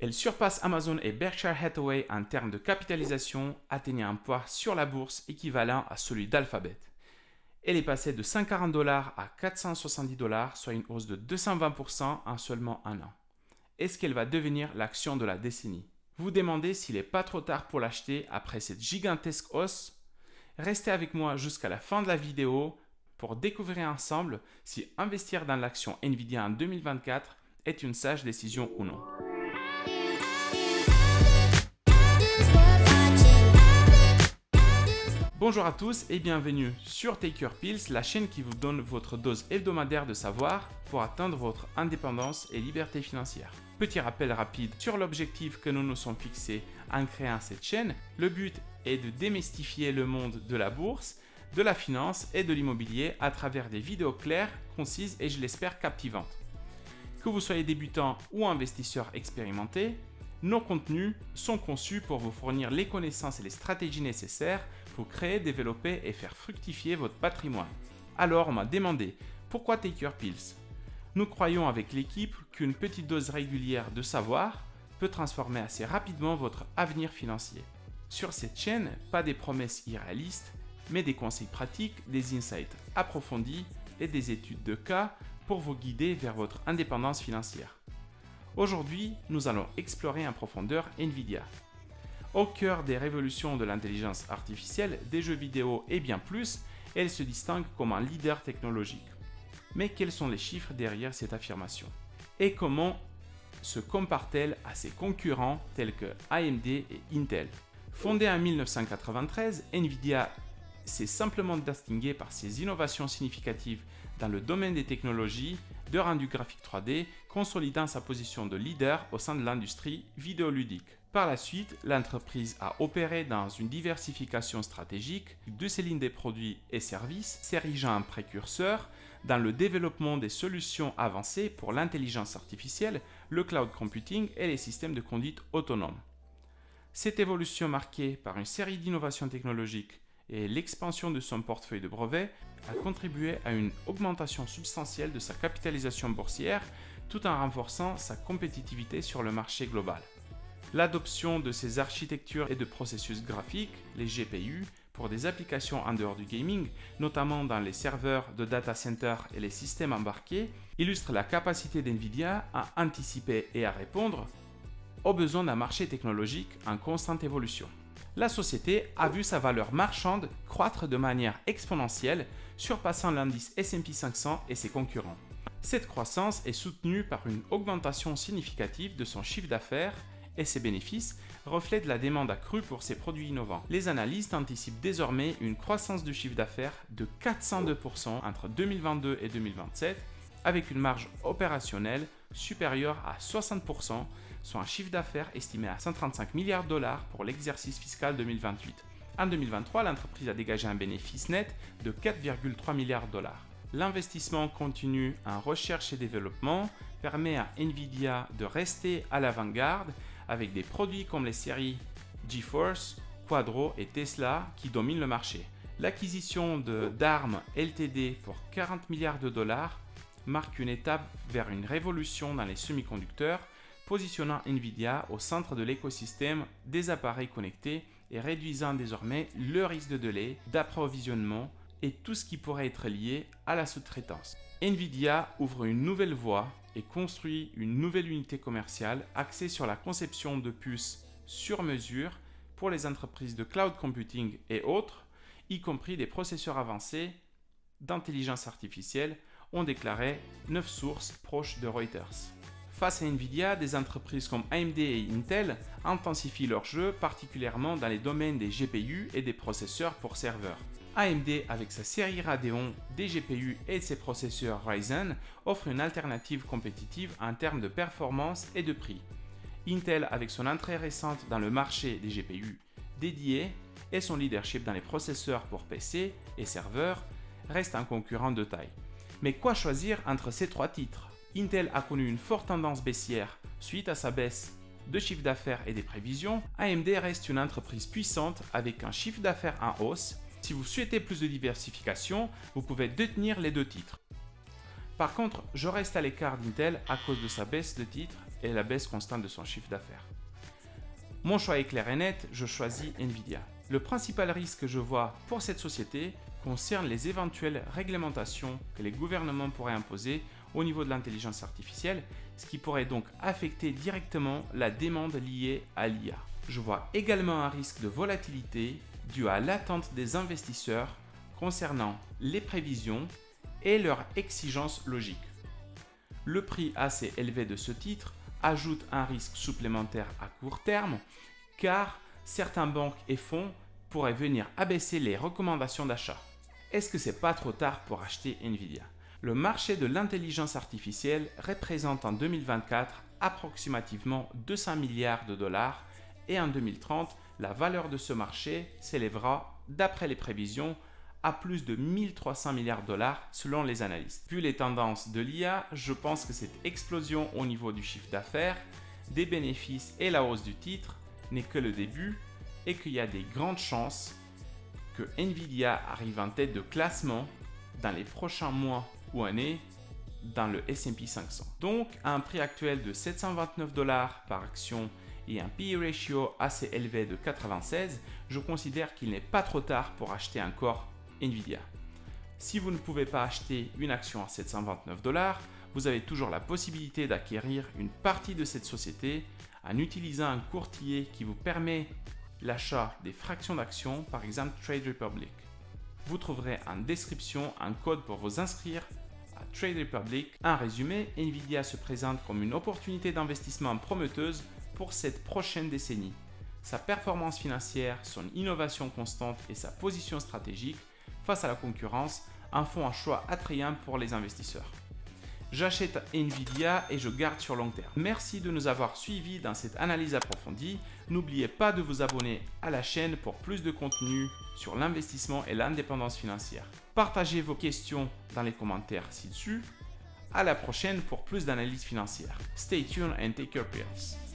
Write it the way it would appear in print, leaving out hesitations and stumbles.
Elle surpasse Amazon et Berkshire Hathaway en termes de capitalisation, atteignant un poids sur la bourse équivalent à celui d'Alphabet. Elle est passée de 140 $ à 470 $, soit une hausse de 220% en seulement un an. Est-ce qu'elle va devenir l'action de la décennie? Vous vous demandez s'il n'est pas trop tard pour l'acheter après cette gigantesque hausse? Restez avec moi jusqu'à la fin de la vidéo pour découvrir ensemble si investir dans l'action Nvidia en 2024 est une sage décision ou non. Bonjour à tous et bienvenue sur Take Your Pills, la chaîne qui vous donne votre dose hebdomadaire de savoir pour atteindre votre indépendance et liberté financière. Petit rappel rapide sur l'objectif que nous nous sommes fixés en créant cette chaîne. Le but est de démystifier le monde de la bourse, de la finance et de l'immobilier à travers des vidéos claires, concises et je l'espère captivantes. Que vous soyez débutant ou investisseur expérimenté, nos contenus sont conçus pour vous fournir les connaissances et les stratégies nécessaires pour créer, développer et faire fructifier votre patrimoine. Alors on m'a demandé pourquoi Take Your Pills. Nous croyons avec l'équipe qu'une petite dose régulière de savoir peut transformer assez rapidement votre avenir financier. Sur cette chaîne, pas des promesses irréalistes, mais des conseils pratiques, des insights approfondis et des études de cas pour vous guider vers votre indépendance financière. Aujourd'hui, nous allons explorer en profondeur Nvidia. Au cœur des révolutions de l'intelligence artificielle, des jeux vidéo et bien plus, elle se distingue comme un leader technologique. Mais quels sont les chiffres derrière cette affirmation? Et comment se compare-t-elle à ses concurrents tels que AMD et Intel? Fondée en 1993, Nvidia s'est simplement distinguée par ses innovations significatives dans le domaine des technologies de rendu graphique 3D, consolidant sa position de leader au sein de l'industrie vidéoludique. Par la suite, l'entreprise a opéré dans une diversification stratégique de ses lignes de produits et services, s'érigeant en précurseur dans le développement des solutions avancées pour l'intelligence artificielle, le cloud computing et les systèmes de conduite autonome. Cette évolution marquée par une série d'innovations technologiques et l'expansion de son portefeuille de brevets a contribué à une augmentation substantielle de sa capitalisation boursière tout en renforçant sa compétitivité sur le marché global. L'adoption de ces architectures et de processus graphiques, les GPU, pour des applications en dehors du gaming, notamment dans les serveurs de data center et les systèmes embarqués, illustre la capacité d'NVIDIA à anticiper et à répondre aux besoins d'un marché technologique en constante évolution. La société a vu sa valeur marchande croître de manière exponentielle, surpassant l'indice S&P 500 et ses concurrents. Cette croissance est soutenue par une augmentation significative de son chiffre d'affaires et ses bénéfices reflètent la demande accrue pour ses produits innovants. Les analystes anticipent désormais une croissance du chiffre d'affaires de 402% entre 2022 et 2027, avec une marge opérationnelle supérieure à 60%, soit un chiffre d'affaires estimé à 135 milliards $ pour l'exercice fiscal 2028. En 2023, l'entreprise a dégagé un bénéfice net de 4,3 milliards $. L'investissement continu en recherche et développement permet à Nvidia de rester à l'avant-garde avec des produits comme les séries GeForce, Quadro et Tesla qui dominent le marché. L'acquisition d'ARM Ltd pour 40 milliards $, marque une étape vers une révolution dans les semi-conducteurs, positionnant Nvidia au centre de l'écosystème des appareils connectés et réduisant désormais le risque de délai, d'approvisionnement et tout ce qui pourrait être lié à la sous-traitance. Nvidia ouvre une nouvelle voie et construit une nouvelle unité commerciale axée sur la conception de puces sur mesure pour les entreprises de cloud computing et autres, y compris des processeurs avancés d'intelligence artificielle, ont déclaré 9 sources proches de Reuters. Face à Nvidia, des entreprises comme AMD et Intel intensifient leur jeu, particulièrement dans les domaines des GPU et des processeurs pour serveurs. AMD, avec sa série Radeon, des GPU et de ses processeurs Ryzen, offre une alternative compétitive en termes de performance et de prix. Intel, avec son entrée récente dans le marché des GPU dédiés et son leadership dans les processeurs pour PC et serveurs, reste un concurrent de taille. Mais quoi choisir entre ces trois titres? Intel a connu une forte tendance baissière suite à sa baisse de chiffre d'affaires et des prévisions. AMD reste une entreprise puissante avec un chiffre d'affaires en hausse. Si vous souhaitez plus de diversification, vous pouvez détenir les deux titres. Par contre, je reste à l'écart d'Intel à cause de sa baisse de titres et la baisse constante de son chiffre d'affaires. Mon choix est clair et net, je choisis Nvidia. Le principal risque que je vois pour cette société concerne les éventuelles réglementations que les gouvernements pourraient imposer au niveau de l'intelligence artificielle, ce qui pourrait donc affecter directement la demande liée à l'IA. Je vois également un risque de volatilité dû à l'attente des investisseurs concernant les prévisions et leurs exigences logiques. Le prix assez élevé de ce titre ajoute un risque supplémentaire à court terme car certains banques et fonds pourraient venir abaisser les recommandations d'achat. Est-ce que c'est pas trop tard pour acheter Nvidia? Le marché de l'intelligence artificielle représente en 2024 approximativement 200 milliards de dollars et en 2030, la valeur de ce marché s'élèvera, d'après les prévisions, à plus de 1300 milliards de dollars selon les analystes. Vu les tendances de l'IA, je pense que cette explosion au niveau du chiffre d'affaires, des bénéfices et la hausse du titre n'est que le début et qu'il y a des grandes chances que Nvidia arrive en tête de classement dans les prochains mois ou années dans le S&P 500. Donc, à un prix actuel de 729 dollars par action et un PE ratio assez élevé de 96, je considère qu'il n'est pas trop tard pour acheter encore Nvidia. Si vous ne pouvez pas acheter une action à 729 dollars, vous avez toujours la possibilité d'acquérir une partie de cette société en utilisant un courtier qui vous permet l'achat des fractions d'actions, par exemple Trade Republic. Vous trouverez en description un code pour vous inscrire à Trade Republic. En résumé, Nvidia se présente comme une opportunité d'investissement prometteuse pour cette prochaine décennie. Sa performance financière, son innovation constante et sa position stratégique face à la concurrence en font un choix attrayant pour les investisseurs. J'achète Nvidia et je garde sur long terme. Merci de nous avoir suivis dans cette analyse approfondie. N'oubliez pas de vous abonner à la chaîne pour plus de contenu sur l'investissement et l'indépendance financière. Partagez vos questions dans les commentaires ci-dessus. À la prochaine pour plus d'analyse financière. Stay tuned and take your pills.